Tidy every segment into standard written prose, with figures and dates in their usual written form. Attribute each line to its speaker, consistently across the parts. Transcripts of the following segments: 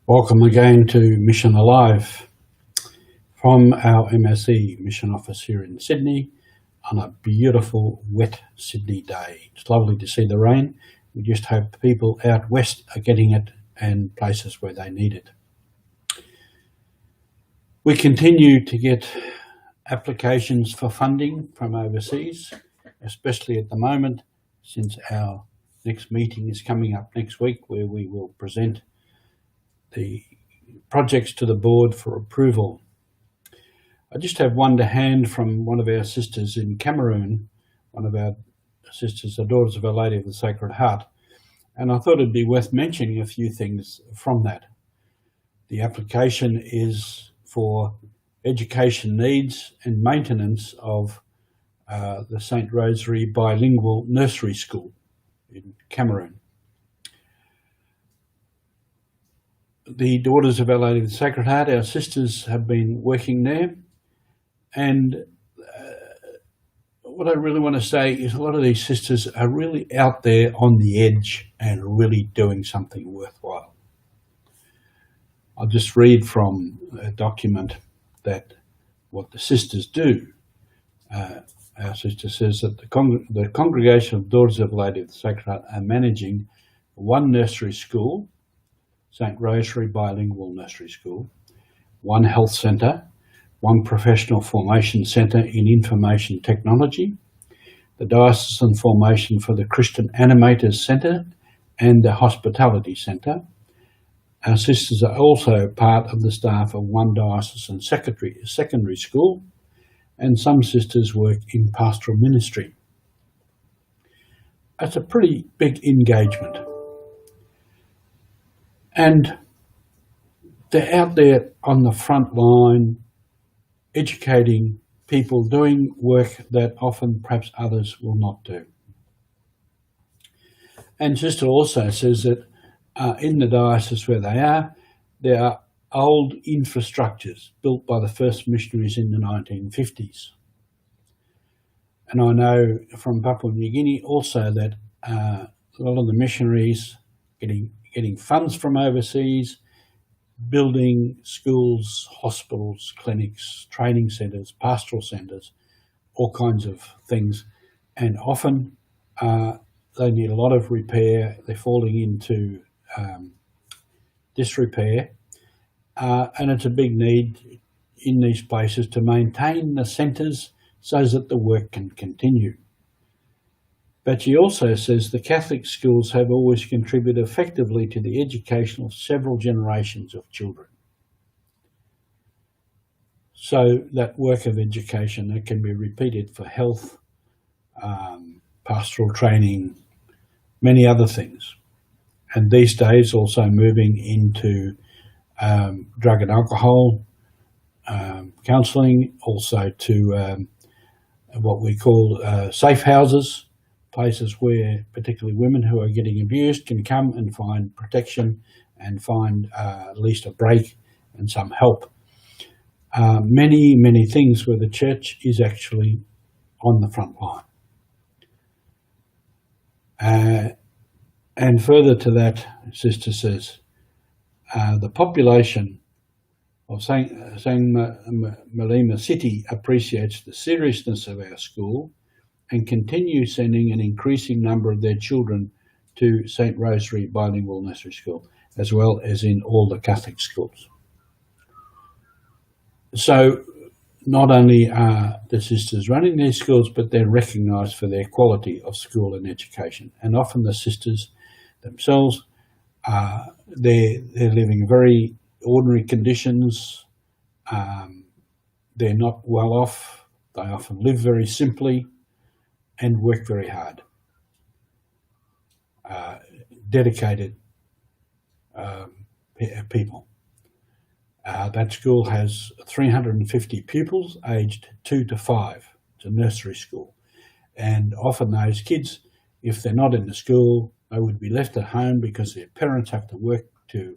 Speaker 1: Welcome again to Mission Alive from our MSE mission office here in Sydney on a beautiful wet Sydney day. It's lovely to see the rain. We just hope people out west are getting it and places where they need it. We continue to get applications for funding from overseas, especially at the moment since our next meeting is coming up next week, where we will present the projects to the board for approval. I just have one to hand from one of our sisters in Cameroon, one of our sisters, the Daughters of Our Lady of the Sacred Heart, and I thought it'd be worth mentioning a few things from that. The application is for education needs and maintenance of the St. Rosary Bilingual Nursery School in Cameroon. The Daughters of Our Lady of the Sacred Heart, our sisters, have been working there, and what I really want to say is a lot of these sisters are really out there on the edge and really doing something worthwhile. I'll just read from a document that what the sisters do. Our sister says that the Congregation of Daughters of Our Lady of the Sacred Heart are managing one nursery school, St. Rosary Bilingual Nursery School, one health centre, one professional formation centre in information technology, the Diocesan Formation for the Christian Animators Centre, and the Hospitality Centre. Our sisters are also part of the staff of one diocesan secondary school, and some sisters work in pastoral ministry. That's a pretty big engagement. And they're out there on the front line, educating people, doing work that often perhaps others will not do. And Sister also says that in the diocese where they are, there are old infrastructures built by the first missionaries in the 1950s. And I know from Papua New Guinea also that a lot of the missionaries getting funds from overseas, building schools, hospitals, clinics, training centres, pastoral centres, all kinds of things. And often they need a lot of repair. They're falling into disrepair. And it's a big need in these places to maintain the centres so that the work can continue. But she also says the Catholic schools have always contributed effectively to the education of several generations of children. So that work of education that can be repeated for health, pastoral training, many other things. And these days also moving into drug and alcohol counselling, also to what we call safe houses, places where particularly women who are getting abused can come and find protection and find at least a break and some help. Many things where the church is actually on the front line. And further to that, Sister says, the population of St. Malima City appreciates the seriousness of our school and continue sending an increasing number of their children to St. Rosary Bilingual Nursery School, as well as in all the Catholic schools. So not only are the sisters running these schools, but they're recognised for their quality of school and education. And often the sisters themselves, they're living in very ordinary conditions. They're not well off. They often live very simply and work very hard. Dedicated people. That school has 350 pupils aged 2 to 5. It's a nursery school. And often those kids, if they're not in the school, they would be left at home because their parents have to work to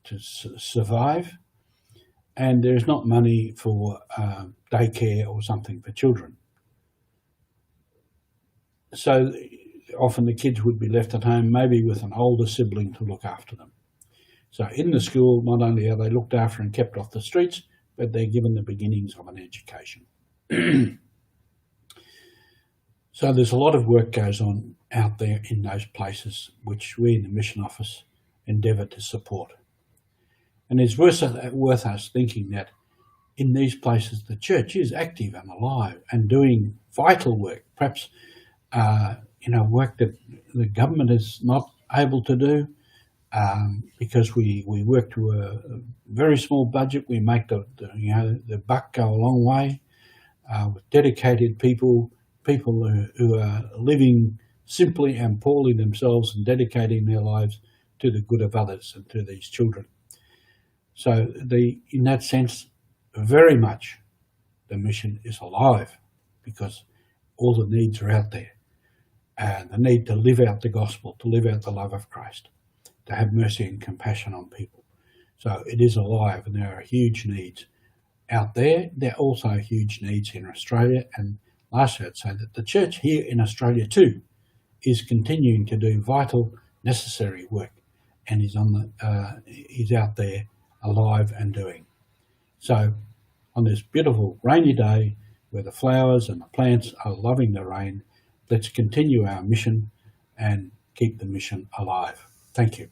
Speaker 1: survive. And there's not money for daycare or something for children. So often the kids would be left at home, maybe with an older sibling to look after them. So in the school, not only are they looked after and kept off the streets, but they're given the beginnings of an education. So there's a lot of work goes on out there in those places, which we in the Mission Office endeavour to support. And it's worth us thinking that in these places the church is active and alive and doing vital work, perhaps work that the government is not able to do, because we work to a very small budget. We make the buck go a long way, with dedicated people who are living simply and poorly themselves and dedicating their lives to the good of others and to these children. So in that sense, very much the mission is alive, because all the needs are out there, and the need to live out the gospel, to live out the love of Christ, to have mercy and compassion on people. So it is alive, and there are huge needs out there. There are also huge needs in Australia, and lastly I'd say that the church here in Australia too is continuing to do vital, necessary work, and is out there alive and doing. So on this beautiful rainy day where the flowers and the plants are loving the rain, let's continue our mission and keep the mission alive. Thank you.